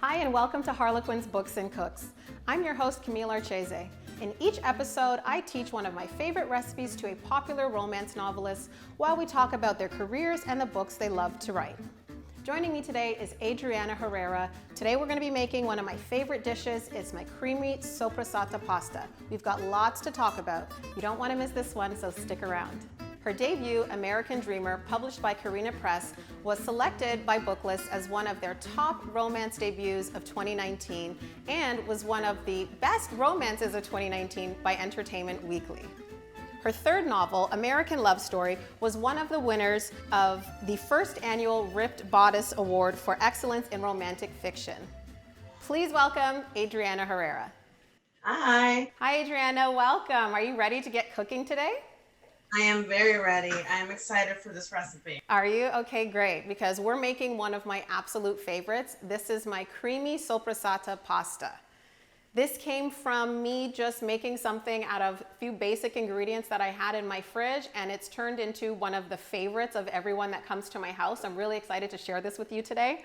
Hi, and welcome to Harlequin's Books and Cooks. I'm your host, Camille Archese. In each episode, I teach one of my favorite recipes to a popular romance novelist while we talk about their careers and the books they love to write. Joining me today is Adriana Herrera. Today we're going to be making one of my favorite dishes. It's my creamy soppressata pasta. We've got lots to talk about. You don't want to miss this one, so stick around. Her debut, American Dreamer, published by Carina Press, was selected by Booklist as one of their top romance debuts of 2019 and was one of the best romances of 2019 by Entertainment Weekly. Her third novel, American Love Story, was one of the winners of the first annual Ripped Bodice Award for Excellence in Romantic Fiction. Please welcome Adriana Herrera. Hi. Hi, Adriana, welcome. Are you ready to get cooking today? I am very ready. I am excited for this recipe. Are you? Okay, great, because we're making one of my absolute favorites. This is my creamy soppressata pasta. This came from me just making something out of a few basic ingredients that I had in my fridge, and it's turned into one of the favorites of everyone that comes to my house. I'm really excited to share this with you today.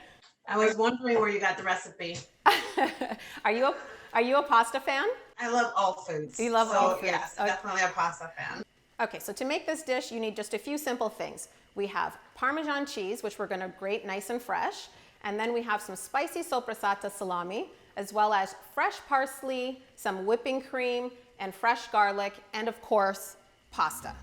I was wondering where you got the recipe. Are you a pasta fan? I love all foods. You love all foods. Yes, Okay. definitely a pasta fan. Okay, so to make this dish, you need just a few simple things. We have Parmesan cheese, which we're gonna grate nice and fresh, and then we have some spicy soppressata salami, as well as fresh parsley, some whipping cream, and fresh garlic, and of course, pasta.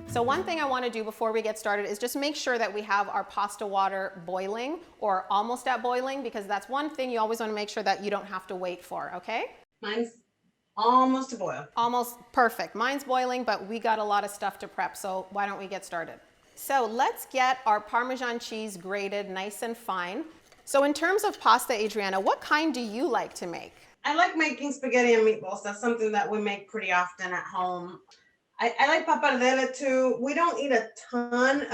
So one thing I want to do before we get started is just make sure that we have our pasta water boiling or almost at boiling, because that's one thing you always want to make sure that you don't have to wait for, okay? Mine's almost to boil. Almost perfect. Mine's boiling, but we got a lot of stuff to prep, so why don't we get started? So let's get our Parmesan cheese grated nice and fine. So in terms of pasta, Adriana, what kind do you like to make? I like making spaghetti and meatballs. That's something that we make pretty often at home. I like pappardelle too. We don't eat a ton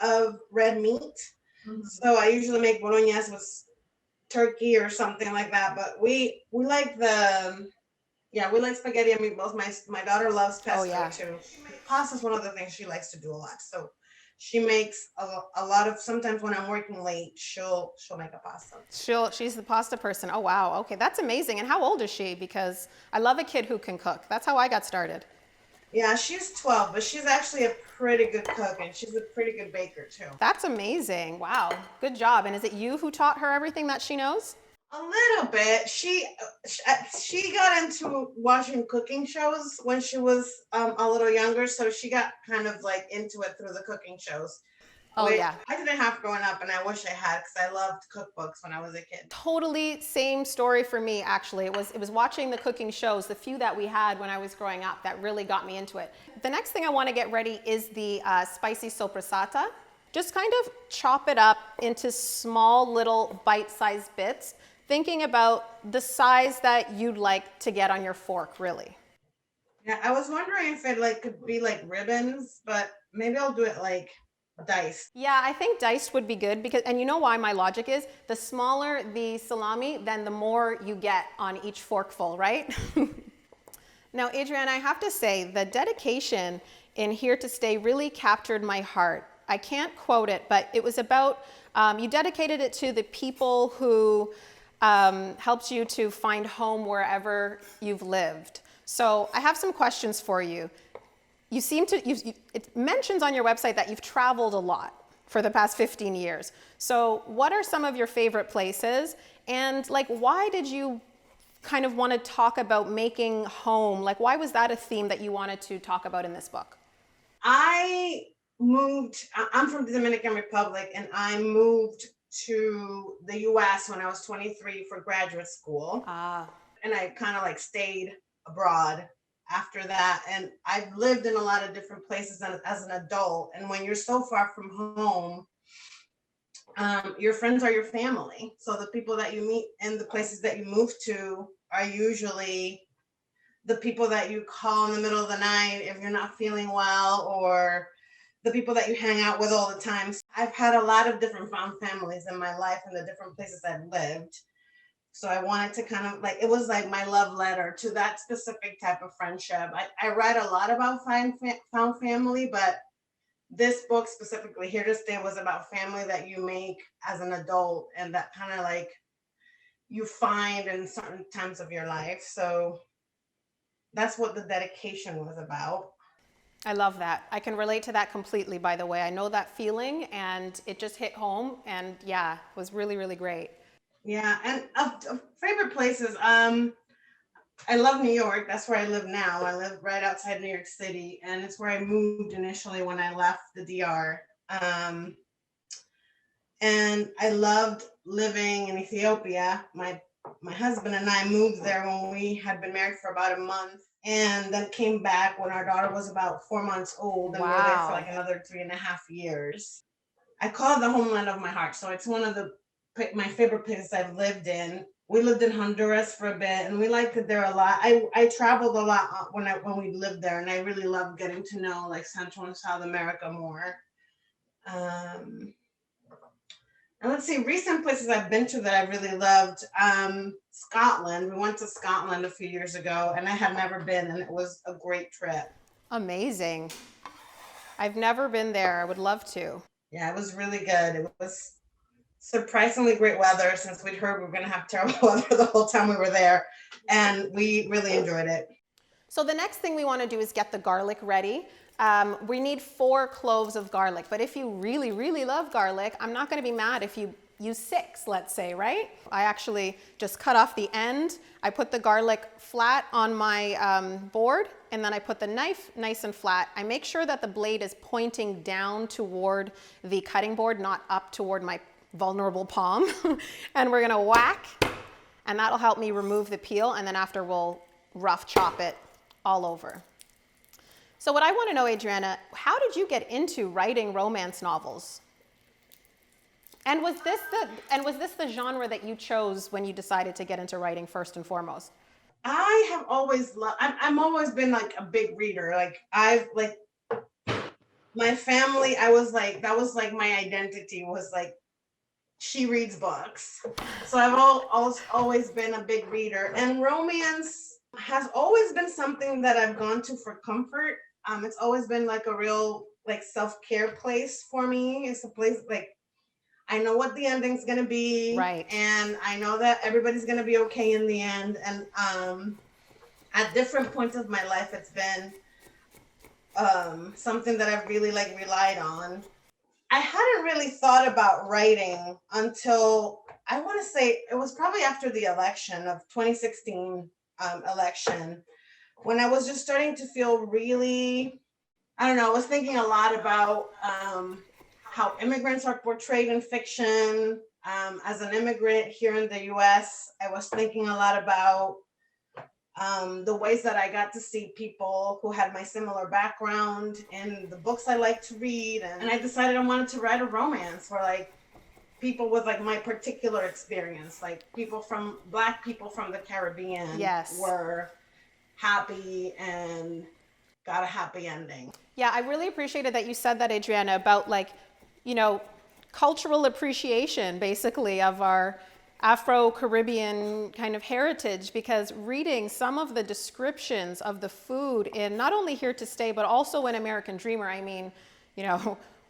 of red meat. So I usually make bolognese with turkey or something like that. But we like we like spaghetti and meatballs. My daughter loves pesto yeah. too. Pasta is one of the things she likes to do a lot. So she makes a lot of, sometimes when I'm working late, she'll make a pasta. She's the pasta person. Oh wow, okay, that's amazing. And how old is she? Because I love a kid who can cook. That's how I got started. Yeah, she's 12, but she's actually a pretty good cook and she's a pretty good baker too. That's amazing. Wow, good job. And is it you who taught her everything that she knows? A little bit. She got into watching cooking shows when she was a little younger, so she got kind of like into it through the cooking shows. Oh Which yeah. I didn't have growing up, and I wish I had because I loved cookbooks when I was a kid. Totally same story for me, actually. It was watching the cooking shows, the few that we had when I was growing up, that really got me into it. The next thing I want to get ready is the spicy soppressata. Just kind of chop it up into small little bite-sized bits, thinking about the size that you'd like to get on your fork, really. Yeah, I was wondering if it like could be like ribbons, but maybe I'll do it like diced. Yeah, I think diced would be good because, and you know why my logic is, the smaller the salami, then the more you get on each forkful, right? Now, Adriana, I have to say, the dedication in Here to Stay really captured my heart. I can't quote it, but it was about, you dedicated it to the people who helped you to find home wherever you've lived. So I have some questions for you. You seem to, it mentions on your website that you've traveled a lot for the past 15 years. So what are some of your favorite places? And like, why did you kind of want to talk about making home? Like, why was that a theme that you wanted to talk about in this book? I'm from the Dominican Republic, and I moved to the US when I was 23 for graduate school. Ah. And I kind of like stayed abroad after that. And I've lived in a lot of different places as an adult. And when you're so far from home, your friends are your family. So the people that you meet in the places that you move to are usually the people that you call in the middle of the night if you're not feeling well, or the people that you hang out with all the time. I've had a lot of different found families in my life in the different places I've lived. So I wanted to kind of like, it was like my love letter to that specific type of friendship. I read a lot about found family, but this book specifically, Here to Stay, was about family that you make as an adult and that kind of like you find in certain times of your life. So that's what the dedication was about. I love that. I can relate to that completely, by the way. I know that feeling and it just hit home and yeah, it was really, really great. Yeah, and of favorite places, I love New York. That's where I live now. I live right outside New York City, and it's where I moved initially when I left the DR. Um, and I loved living in Ethiopia. My husband and I moved there when we had been married for about a month, and then came back when our daughter was about 4 months old, and we were there for like Wow. another 3.5 years. I call it the homeland of my heart. So it's one of my favorite places I've lived in. We lived in Honduras for a bit, and we liked it there a lot. I traveled a lot when we lived there, and I really loved getting to know like Central and South America more. Um, and let's see, recent places I've been to that I really loved. Scotland. We went to Scotland a few years ago, and I had never been, and it was a great trip. Amazing. I've never been there. I would love to. Yeah, it was really good. It was surprisingly great weather since we'd heard we were going to have terrible weather the whole time we were there, and we really enjoyed it. So the next thing we want to do is get the garlic ready. We need 4 cloves of garlic, but if you really, really love garlic, I'm not going to be mad if you use 6, let's say, right? I actually just cut off the end. I put the garlic flat on my board, and then I put the knife nice and flat. I make sure that the blade is pointing down toward the cutting board, not up toward my vulnerable palm. And we're gonna whack, and that'll help me remove the peel, and then after we'll rough chop it all over. So what I want to know, Adriana, how did you get into writing romance novels? And was this the genre that you chose when you decided to get into writing first and foremost? I have always loved. I'm always been like a big reader. Like I've like my family. I was like that was like my identity was like she reads books. So I've always been a big reader, and romance has always been something that I've gone to for comfort. It's always been like a real like self-care place for me. It's a place like I know what the ending's gonna be, Right. and I know that everybody's gonna be okay in the end. And at different points of my life, it's been something that I've really like relied on. I hadn't really thought about writing until I want to say it was probably after the election of 2016 election, when I was just starting to feel really, I don't know, I was thinking a lot about how immigrants are portrayed in fiction. As an immigrant here in the US, I was thinking a lot about the ways that I got to see people who had my similar background in the books I like to read. And I decided I wanted to write a romance where like people with like my particular experience, like Black people from the Caribbean, Yes. were happy and got a happy ending. Yeah, I really appreciated that you said that, Adriana, about like, cultural appreciation basically of our Afro-Caribbean kind of heritage, because reading some of the descriptions of the food in not only Here to Stay, but also in American Dreamer, I mean,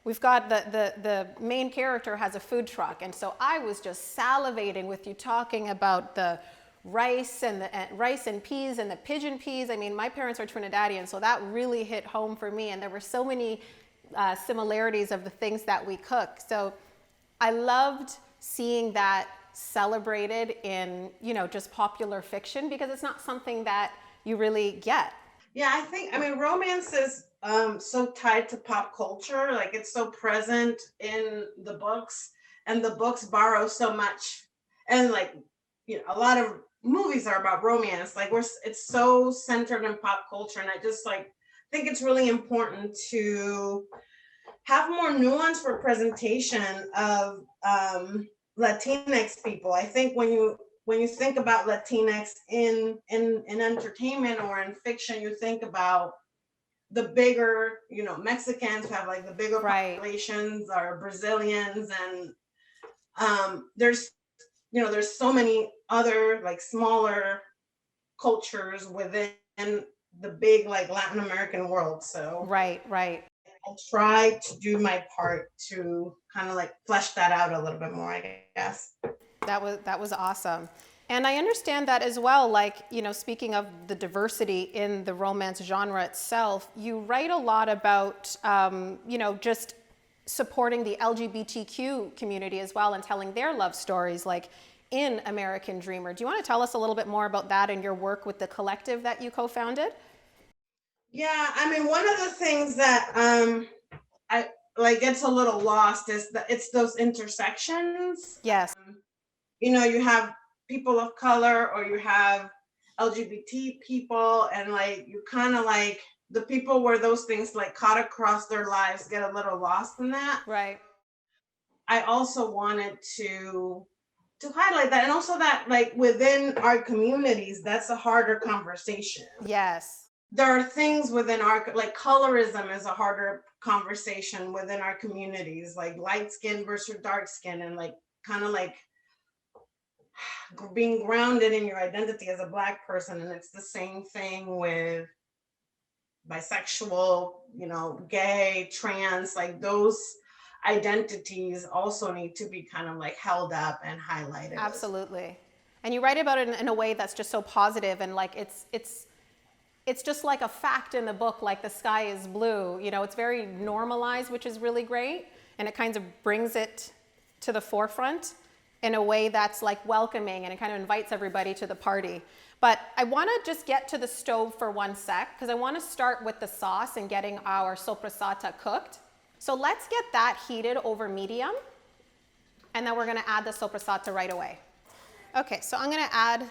we've got the main character has a food truck. And so I was just salivating with you talking about the rice and rice and peas and the pigeon peas. I mean, my parents are Trinidadian, so that really hit home for me. And there were so many similarities of the things that we cook. So I loved seeing that celebrated in, just popular fiction, because it's not something that you really get. Yeah, I mean, romance is so tied to pop culture. Like it's so present in the books, and the books borrow so much. And like, a lot of movies are about romance. Like it's so centered in pop culture. And I just like think it's really important to have more nuance for presentation of Latinx people. I think when you think about Latinx in entertainment or in fiction, you think about the bigger, Mexicans who have like the bigger Right. populations, or Brazilians, and there's so many other like smaller cultures within the big like Latin American world. So Right, right. I try to do my part to kind of like flesh that out a little bit more, I guess. That was awesome. And I understand that as well, like, speaking of the diversity in the romance genre itself, you write a lot about, just supporting the LGBTQ community as well and telling their love stories, like in American Dreamer. Do you want to tell us a little bit more about that and your work with the collective that you co-founded? Yeah, I mean, one of the things that I like gets a little lost is that it's those intersections. Yes. You have people of color or you have LGBT people, and like you kind of like the people where those things like cut across their lives get a little lost in that. Right. I also wanted to highlight that, and also that like within our communities, that's a harder conversation. Yes. There are things within our like colorism is a harder conversation within our communities, like light skin versus dark skin, and like kind of like being grounded in your identity as a Black person. And it's the same thing with bisexual, gay, trans, like those identities also need to be kind of like held up and highlighted. Absolutely. And you write about it in a way that's just so positive, and like it's just like a fact in the book, like the sky is blue. It's very normalized, which is really great, and it kind of brings it to the forefront in a way that's like welcoming, and it kind of invites everybody to the party. But I want to just get to the stove for one sec, because I want to start with the sauce and getting our soppressata cooked. So let's get that heated over medium, and then we're going to add the soppressata right away. Okay, so I'm going to add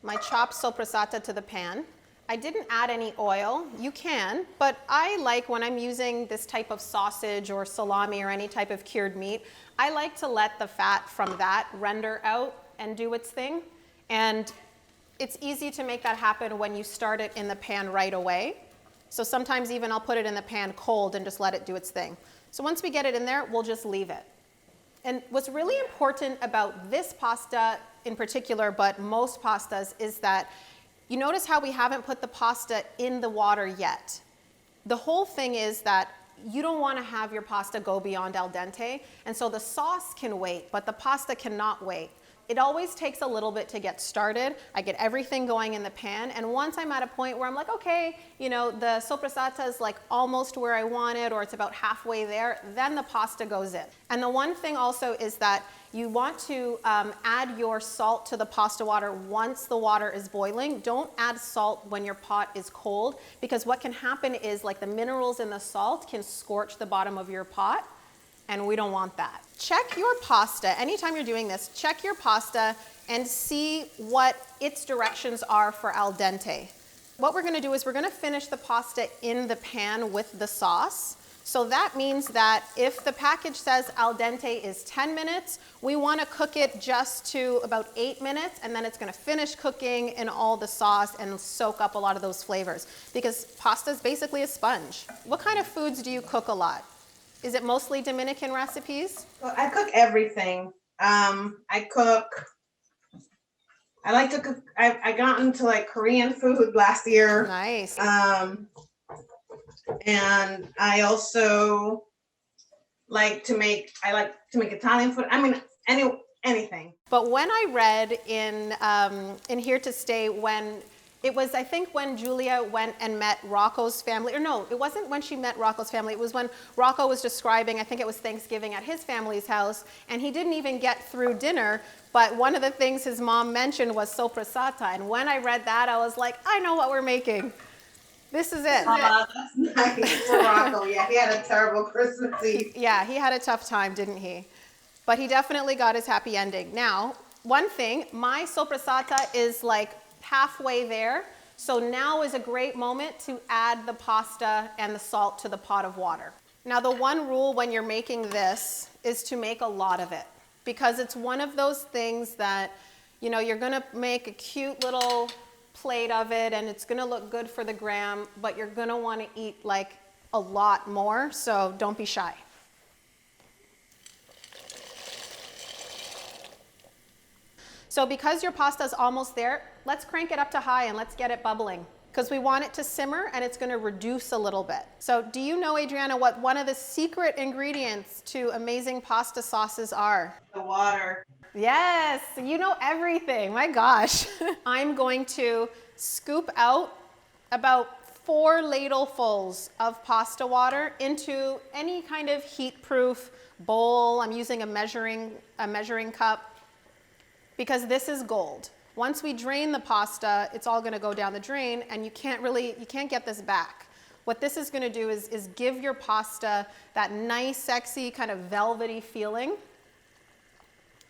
my chopped soppressata to the pan. I didn't add any oil. You can, but I like when I'm using this type of sausage or salami or any type of cured meat, I like to let the fat from that render out and do its thing. And it's easy to make that happen when you start it in the pan right away. So sometimes even I'll put it in the pan cold and just let it do its thing. So once we get it in there, we'll just leave it. And what's really important about this pasta in particular, but most pastas, is that you notice how we haven't put the pasta in the water yet. The whole thing is that you don't want to have your pasta go beyond al dente, and so the sauce can wait, but the pasta cannot wait. It always takes a little bit to get started. I get everything going in the pan, and once I'm at a point where I'm like, okay, the soppressata is like almost where I want it, or it's about halfway there, then the pasta goes in. And the one thing also is that you want to add your salt to the pasta water once the water is boiling. Don't add salt when your pot is cold, because what can happen is like the minerals in the salt can scorch the bottom of your pot, and we don't want that. Check your pasta. Anytime you're doing this, check your pasta and see what its directions are for al dente. What we're gonna do is we're gonna finish the pasta in the pan with the sauce. So that means that if the package says al dente is 10 minutes, we wanna cook it just to about 8 minutes, and then it's gonna finish cooking in all the sauce and soak up a lot of those flavors, because pasta is basically a sponge. What kind of foods do you cook a lot? Is it mostly Dominican recipes? Well, I cook everything. I like to cook. I got into like Korean food last year. Nice. And I also like to make Italian food. I mean, anything. But when I read in Here to Stay, when it was, I think, when Julia went and met Rocco's family, or no, it wasn't when she met Rocco's family, it was when Rocco was describing, I think it was Thanksgiving at his family's house, and he didn't even get through dinner, but one of the things his mom mentioned was soppressata, and when I read that, I was like, I know what we're making. This is it. That's nice for Rocco. Yeah, he had a terrible Christmas Eve. Yeah, he had a tough time, didn't he? But he definitely got his happy ending. Now, one thing, my soppressata is like halfway there. So now is a great moment to add the pasta and the salt to the pot of water. Now, the one rule when you're making this is to make a lot of it, because it's one of those things that, you're gonna make a cute little plate of it and it's gonna look good for the gram, but you're gonna wanna eat like a lot more, so don't be shy. So because your pasta is almost there, let's crank it up to high and let's get it bubbling, because we want it to simmer and it's going to reduce a little bit. So do you know, Adriana, what one of the secret ingredients to amazing pasta sauces are? The water. Yes, you know everything. My gosh. I'm going to scoop out about 4 ladlefuls of pasta water into any kind of heat-proof bowl. I'm using a measuring cup because this is gold. Once we drain the pasta, it's all going to go down the drain, and you can't get this back. What this is going to do is give your pasta that nice, sexy, kind of velvety feeling.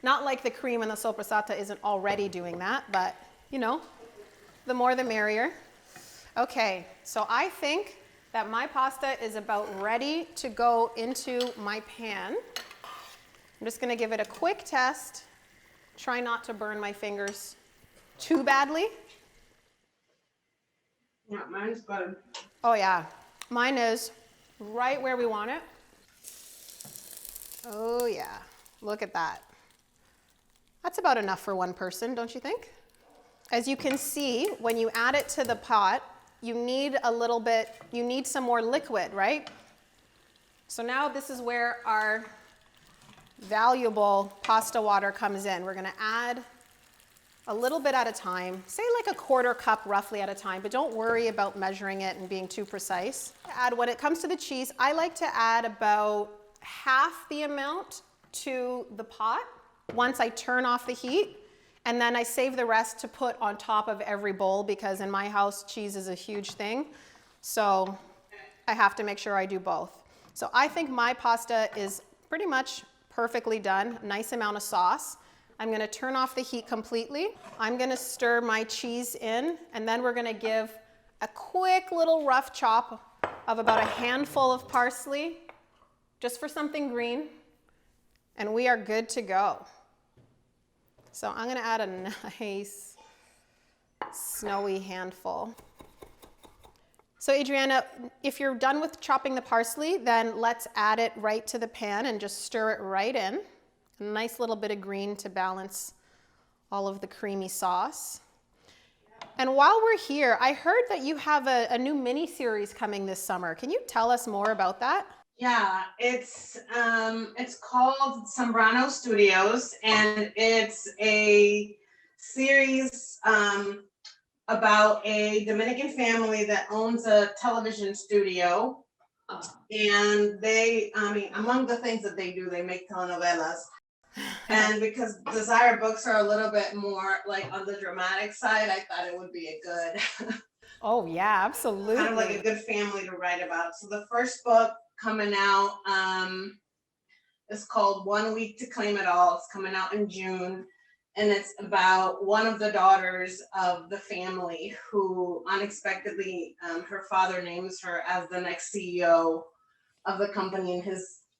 Not like the cream in the soppressata isn't already doing that, but you know, the more the merrier. Okay, so I think that my pasta is about ready to go into my pan. I'm just going to give it a quick test. Try not to burn my fingers too badly. Yeah, mine's good. Oh yeah, mine is right where we want it. Oh yeah, look at that. That's about enough for one person, don't you think? As you can see, when you add it to the pot, you need some more liquid, right? So now this is where our valuable pasta water comes in. We're gonna add a little bit at a time, say like a 1/4 cup roughly at a time, but don't worry about measuring it and being too precise. When it comes to the cheese, I like to add about half the amount to the pot once I turn off the heat, and then I save the rest to put on top of every bowl, because in my house, cheese is a huge thing. So I have to make sure I do both. So I think my pasta is pretty much perfectly done. Nice amount of sauce. I'm going to turn off the heat completely. I'm going to stir my cheese in, and then we're going to give a quick little rough chop of about a handful of parsley, just for something green, and we are good to go. So I'm going to add a nice snowy handful. So Adriana, if you're done with chopping the parsley, then let's add it right to the pan and just stir it right in. A nice little bit of green to balance all of the creamy sauce. And while we're here, I heard that you have a new mini-series coming this summer. Can you tell us more about that? Yeah, it's called Zambrano Studios, and it's a series about a Dominican family that owns a television studio. And they, among the things that they do, they make telenovelas. And because Desire books are a little bit more like on the dramatic side, I thought it would be a good Oh yeah, absolutely. kind of like a good family to write about. So the first book coming out is called 1 Week to Claim It All. It's coming out in June, and it's about one of the daughters of the family who unexpectedly, her father names her as the next CEO of the company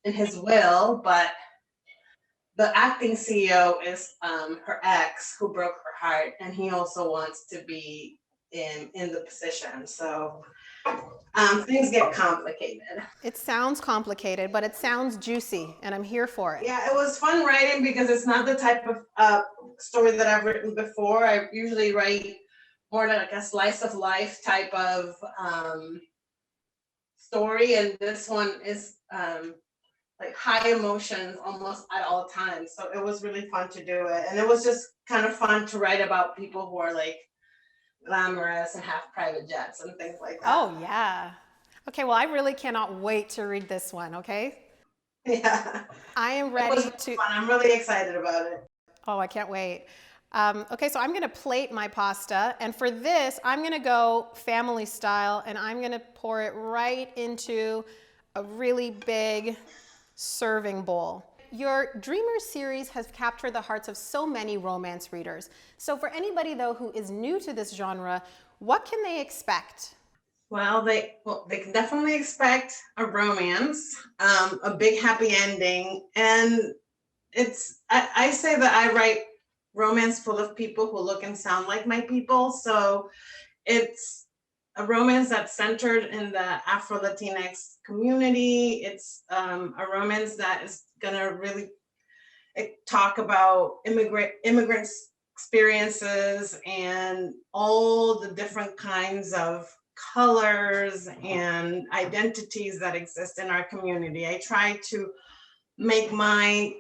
in his will, but the acting CEO is her ex, who broke her heart, and he also wants to be in the position. So things get complicated. It sounds complicated, but it sounds juicy, and I'm here for it. Yeah, it was fun writing because it's not the type of story that I've written before. I usually write more like a slice of life type of story, and this one is like high emotions almost at all times. So it was really fun to do it, and it was just kind of fun to write about people who are like glamorous and have private jets and things like that. Oh yeah. Okay, well I really cannot wait to read this one, okay? Yeah. I am It ready was to, fun. I'm really excited about it. oh, I can't wait. Okay, so I'm gonna plate my pasta, and for this, I'm gonna go family style, and I'm gonna pour it right into a really big serving bowl. Your Dreamers series has captured the hearts of so many romance readers. So for anybody though who is new to this genre, what can they expect? Well, they can definitely expect a romance, a big happy ending, and I say that I write romance full of people who look and sound like my people. So it's a romance that's centered in the Afro-Latinx community. It's a romance that is gonna really talk about immigrants experiences and all the different kinds of colors and identities that exist in our community. I try to make my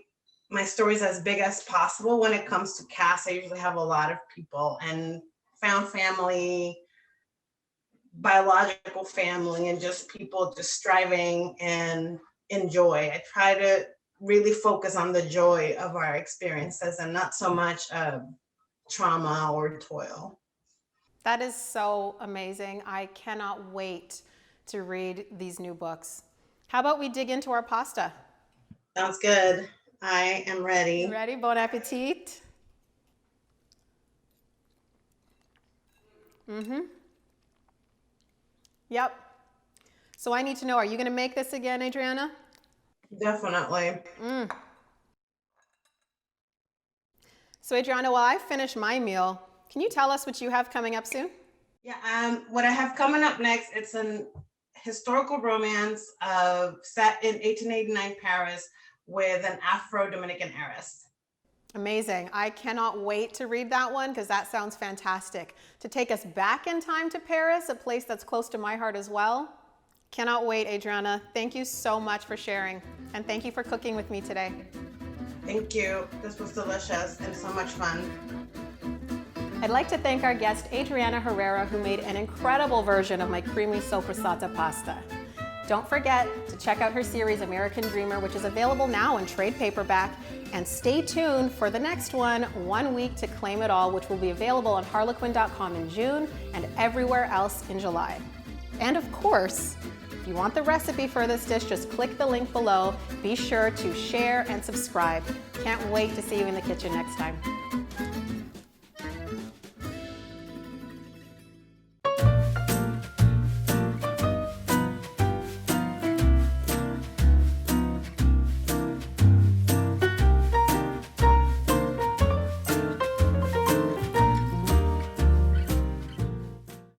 stories as big as possible. When it comes to cast, I usually have a lot of people, and found family, biological family, and just people just striving and enjoy. I try to really focus on the joy of our experiences and not so much trauma or toil. That is so amazing. I cannot wait to read these new books. How about we dig into our pasta? Sounds good. I am ready. You ready? Bon appetit. Yep. So I need to know, are you going to make this again, Adriana? Definitely. So Adriana, while I finish my meal, can you tell us what you have coming up soon? Yeah, what I have coming up next, it's an historical romance set in 1889 Paris with an Afro-Dominican heiress. Amazing. I cannot wait to read that one because that sounds fantastic. To take us back in time to Paris, a place that's close to my heart as well. Cannot wait, Adriana. Thank you so much for sharing, and thank you for cooking with me today. Thank you. This was delicious and so much fun. I'd like to thank our guest, Adriana Herrera, who made an incredible version of my creamy soppressata pasta. Don't forget to check out her series, American Dreamer, which is available now in trade paperback. And stay tuned for the next one, 1 Week to Claim It All, which will be available on harlequin.com in June and everywhere else in July. And of course, if you want the recipe for this dish, just click the link below. Be sure to share and subscribe. Can't wait to see you in the kitchen next time.